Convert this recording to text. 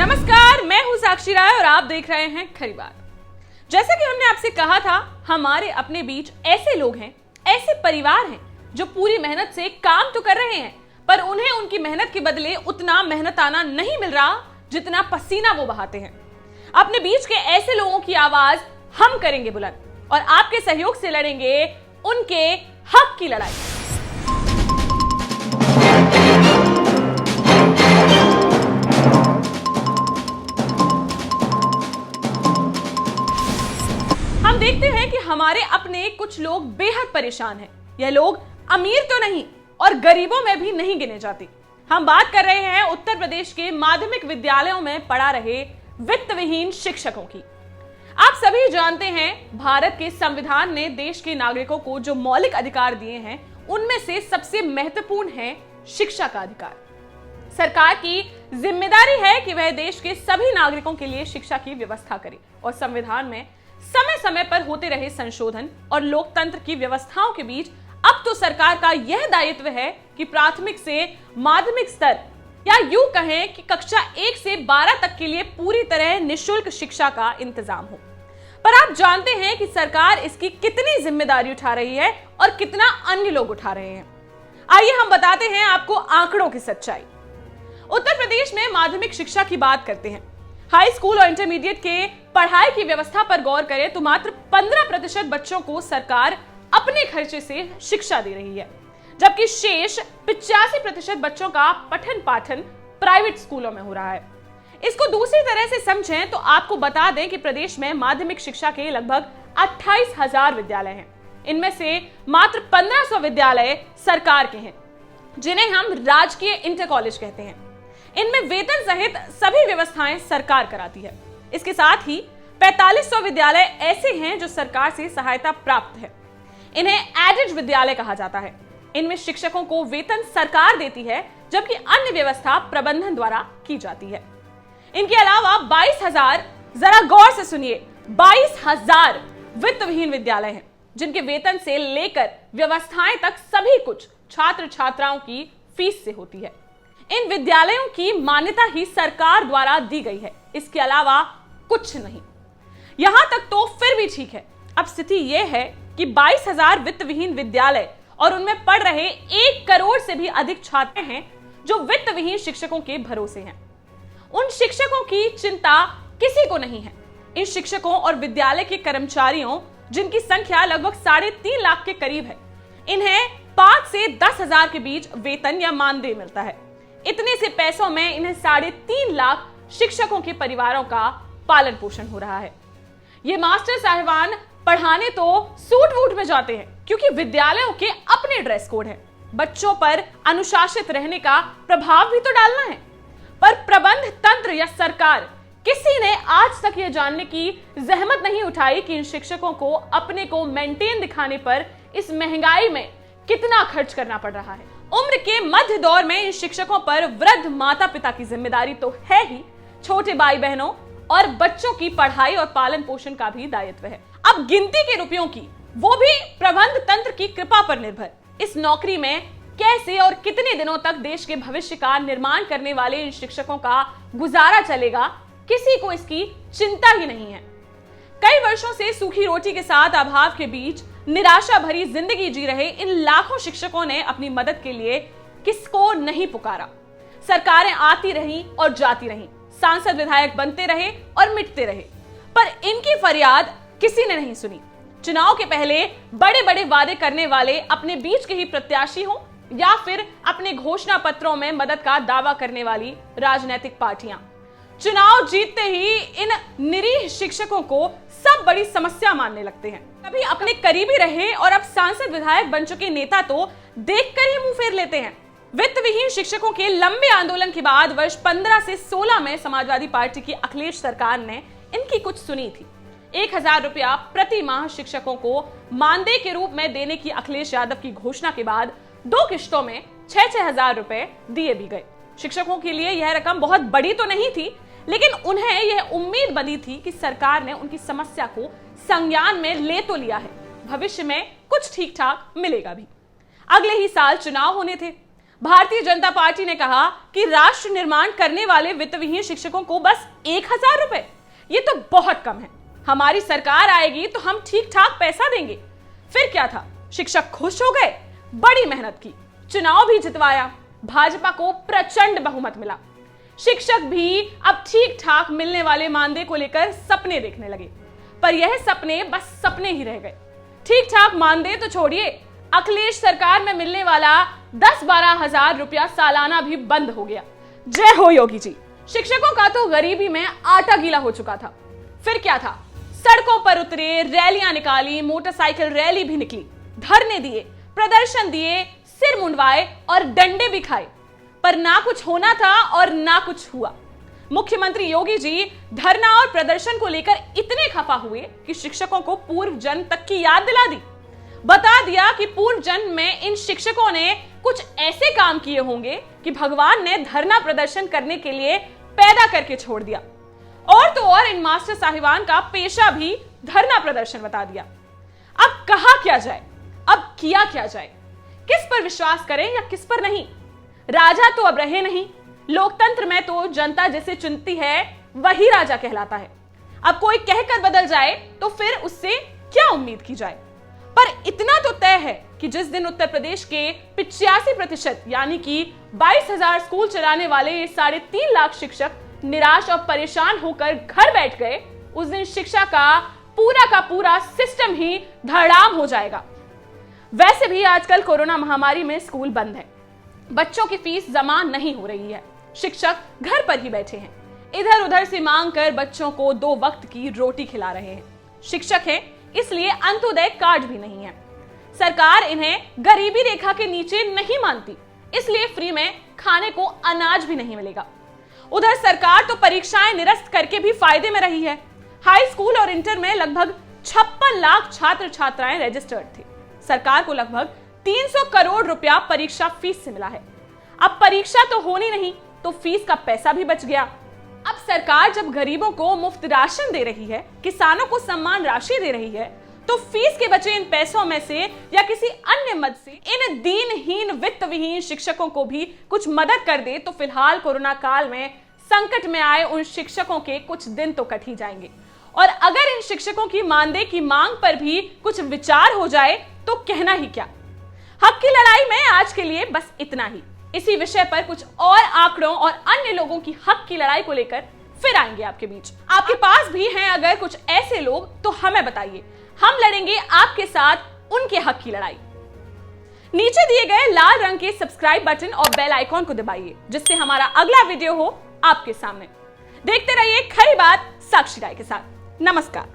नमस्कार, मैं हूं साक्षी राय और आप देख रहे हैं खरी बात। जैसा कि हमने आपसे कहा था, हमारे अपने बीच ऐसे लोग हैं, ऐसे परिवार हैं जो पूरी मेहनत से काम तो कर रहे हैं, पर उन्हें उनकी मेहनत के बदले उतना मेहनताना नहीं मिल रहा जितना पसीना वो बहाते हैं। अपने बीच के ऐसे लोगों की आवाज हम करेंगे बुलंद और आपके सहयोग से लड़ेंगे उनके हक की लड़ाई। हम देखते हैं कि हमारे अपने कुछ लोग बेहद परेशान हैं। यह लोग अमीर तो नहीं और गरीबों में भी नहीं गिने जाते। हम बात कर रहे हैं उत्तर प्रदेश के माध्यमिक विद्यालयों में पढ़ा रहे वित्त विहीन शिक्षकों की। आप सभी जानते हैं, भारत के संविधान ने देश के नागरिकों को जो मौलिक अधिकार दिए हैं, उनमें से सबसे महत्वपूर्ण है शिक्षा का अधिकार। सरकार की जिम्मेदारी है कि वह देश के सभी नागरिकों के लिए शिक्षा की व्यवस्था करे और संविधान में समय समय पर होते रहे संशोधन और लोकतंत्र की व्यवस्थाओं के बीच अब तो सरकार का यह दायित्व है कि प्राथमिक से माध्यमिक स्तर या यूं कहें कि कक्षा 1 से 12 तक के लिए पूरी तरह निःशुल्क शिक्षा का इंतजाम हो। पर आप जानते हैं कि सरकार इसकी कितनी जिम्मेदारी उठा रही है और कितना अन्य लोग उठा रहे हैं। आइए हम बताते हैं आपको आंकड़ों की सच्चाई। उत्तर प्रदेश में माध्यमिक शिक्षा की बात करते हैं। हाई स्कूल और इंटरमीडिएट के पढ़ाई की व्यवस्था पर गौर करें तो मात्र 15% बच्चों को सरकार अपने खर्चे से शिक्षा दे रही है, जबकि शेष 85% बच्चों का पठन पाठन प्राइवेट स्कूलों में हो रहा है। इसको दूसरी तरह से समझें तो आपको बता दें कि प्रदेश में माध्यमिक शिक्षा के लगभग 28,000 विद्यालय हैं। इनमें से मात्र 1500 विद्यालय सरकार के हैं, जिन्हें हम राजकीय इंटर कॉलेज कहते हैं। इनमें वेतन सहित सभी व्यवस्थाएं सरकार कराती है। इसके साथ ही 4500 विद्यालय ऐसे हैं जो सरकार से सहायता प्राप्त है। इन्हें एडेड विद्यालय कहा जाता है। इनमें शिक्षकों को वेतन सरकार देती है, जबकि अन्य व्यवस्था प्रबंधन द्वारा की जाती है। इनके अलावा 22,000, जरा गौर से सुनिए, 22,000 वित्त विहीन विद्यालय हैं, जिनके वेतन से लेकर व्यवस्थाएं तक सभी कुछ छात्र छात्राओं की फीस से होती है। इन विद्यालयों की मान्यता ही सरकार द्वारा दी गई है, इसके अलावा कुछ नहीं। यहां तक तो फिर भी ठीक है। अब स्थिति यह है कि 22,000 वित्त विहीन विद्यालय और उनमें पढ़ रहे 1 करोड़ से भी अधिक छात्र हैं जो वित्त विहीन शिक्षकों के भरोसे हैं। उन शिक्षकों की चिंता किसी को नहीं है। इन शिक्षकों और विद्यालय के कर्मचारियों, जिनकी संख्या लगभग 3.5 लाख के करीब है, इन्हें 5 से 10,000 के बीच वेतन या मानदेय मिलता है। इतने से पैसों में इन्हें 3.5 लाख शिक्षकों के परिवारों का पालन पोषण हो रहा है। ये मास्टर साहिबान पढ़ाने तो सूट वूट में जाते हैं, क्योंकि विद्यालयों के अपने ड्रेस कोड हैं। बच्चों पर अनुशासित रहने का प्रभाव भी तो डालना है, पर प्रबंध तंत्र या सरकार किसी ने आज तक यह जानने की जहमत नहीं उठाई कि इन शिक्षकों को अपने को मेंटेन दिखाने पर इस महंगाई में कितना खर्च करना पड़ रहा है। उम्र के मध्य दौर में इन शिक्षकों पर वृद्ध माता पिता की जिम्मेदारी तो है ही, छोटे भाई बहनों और बच्चों की पढ़ाई और पालन पोषण का भी दायित्व है। अब गिनती के रुपयों की, वो भी प्रबंध तंत्र की कृपा पर निर्भर। इस नौकरी में कैसे और कितने दिनों तक देश के भविष्य का निर्माण करने वाले इन शिक्षकों का गुजारा चलेगा, किसी को इसकी चिंता ही नहीं है। कई वर्षों से सूखी रोटी के साथ अभाव के बीच निराशा भरी जिंदगी जी रहे इन लाखों शिक्षकों ने अपनी मदद के लिए किसको नहीं पुकारा। सरकारें आती रहीं और जाती रहीं, सांसद विधायक बनते रहे और मिटते रहे, पर इनकी फरियाद किसी ने नहीं सुनी। चुनाव के पहले बड़े बड़े वादे करने वाले अपने बीच के ही प्रत्याशी हों या फिर अपने घोषणा पत्रों में मदद का दावा करने वाली राजनीतिक पार्टियां, चुनाव जीतते ही इन निरीह शिक्षकों को सब बड़ी समस्या मानने लगते हैं। कभी अपने करीबी रहे और अब सांसद विधायक बन चुके नेता तो देखकर ही मुंह फेर लेते हैं। वित्त विहीन शिक्षकों के लंबे आंदोलन के बाद वर्ष 15 से 16 में समाजवादी पार्टी की अखिलेश सरकार ने इनकी कुछ सुनी थी। 1,000 रुपया प्रति माह शिक्षकों को मानदेय के रूप में देने की अखिलेश यादव की घोषणा के बाद 2 किश्तों में 6-6 हजार रुपए दिए भी गए। शिक्षकों के लिए यह रकम बहुत बड़ी तो नहीं थी, लेकिन उन्हें यह उम्मीद बनी थी कि सरकार ने उनकी समस्या को संज्ञान में ले तो लिया है, भविष्य में कुछ ठीक ठाक मिलेगा भी। अगले ही साल चुनाव होने थे। भारतीय जनता पार्टी ने कहा कि राष्ट्र निर्माण करने वाले वित्तविहीन शिक्षकों को बस 1000 रुपए, ये तो बहुत कम है। हमारी सरकार आएगी तो हम ठीक ठाक पैसा देंगे। फिर क्या था, शिक्षक खुश हो गए, बड़ी मेहनत की, चुनाव भी जितवाया, भाजपा को प्रचंड बहुमत मिला। शिक्षक भी अब ठीक ठाक मिलने वाले मानदेय को लेकर सपने देखने लगे, पर यह सपने बस सपने ही रह गए। ठीक ठाक मानदेय तो छोड़िए, अखिलेश सरकार में मिलने वाला 10-12 हजार रुपया सालाना भी बंद हो गया। जय हो योगी जी। शिक्षकों का तो गरीबी में आटा गीला हो चुका था। फिर क्या था, सड़कों पर उतरे, रैलियां निकाली, मोटरसाइकिल रैली भी निकली, धरने दिए, प्रदर्शन दिए, सिर मुंडवाए और डंडे भी खाए, पर ना कुछ होना था और ना कुछ हुआ। मुख्यमंत्री योगी जी धरना और प्रदर्शन को लेकर इतने खफा हुए कि शिक्षकों को पूर्व जन्म तक की याद दिला दी। बता दिया कि पूर्व जन्म में इन शिक्षकों ने कुछ ऐसे काम किए होंगे कि भगवान ने धरना प्रदर्शन करने के लिए पैदा करके छोड़ दिया। और तो और इन मास्टर साहिबान का पेशा भी धरना प्रदर्शन बता दिया। अब कहा क्या जाए, अब किया क्या जाए, किस पर विश्वास करें या किस पर नहीं। राजा तो अब रहे नहीं, लोकतंत्र में तो जनता जिसे चुनती है वही राजा कहलाता है। अब कोई कहकर बदल जाए तो फिर उससे क्या उम्मीद की जाए। पर इतना तो तय है कि जिस दिन उत्तर प्रदेश के 85% यानी कि 22,000 स्कूल चलाने वाले ये 3.5 लाख शिक्षक निराश और परेशान होकर घर बैठ गए, उस दिन शिक्षा का पूरा सिस्टम ही धड़ाम हो जाएगा। वैसे भी आजकल कोरोना महामारी में स्कूल बंद है, बच्चों की फीस जमा नहीं हो रही है, शिक्षक घर पर ही बैठे हैं, इधर उधर से मांग कर बच्चों को 2 वक्त की रोटी खिला रहे हैं। शिक्षक हैं इसलिए अंत्योदय कार्ड भी नहीं है। सरकार इन्हें गरीबी रेखा के नीचे नहीं मानती, इसलिए फ्री में खाने को अनाज भी नहीं मिलेगा। उधर सरकार तो परीक्षाएं निरस्त करके भी फायदे में रही है। हाई स्कूल और इंटर में लगभग 56 लाख छात्र छात्राएं रजिस्टर्ड थे। सरकार को लगभग 300 करोड़ रुपया परीक्षा फीस से मिला है। अब परीक्षा तो होनी नहीं तो फीस का पैसा भी बच गया। अब सरकार जब गरीबों को मुफ्त राशन दे रही है, किसानों को सम्मान राशि दे रही है, तो फीस के बचे इन पैसों में से या किसी अन्य मद से इन दीनहीन वित्तविहीन शिक्षकों को भी कुछ मदद कर दे तो फिलहाल कोरोना काल में संकट में आए उन शिक्षकों के कुछ दिन तो कट ही जाएंगे। और अगर इन शिक्षकों की मानदेय की मांग पर भी कुछ विचार हो जाए तो कहना ही क्या। हक की लड़ाई में आज के लिए बस इतना ही। इसी विषय पर कुछ और आंकड़ों और अन्य लोगों की हक की लड़ाई को लेकर फिर आएंगे आपके बीच। आपके पास भी हैं अगर कुछ ऐसे लोग तो हमें बताइए, हम लड़ेंगे आपके साथ उनके हक की लड़ाई। नीचे दिए गए लाल रंग के सब्सक्राइब बटन और बेल आइकॉन को दबाइए जिससे हमारा अगला वीडियो हो आपके सामने। देखते रहिए खरी बात साक्षी राय के साथ। नमस्कार।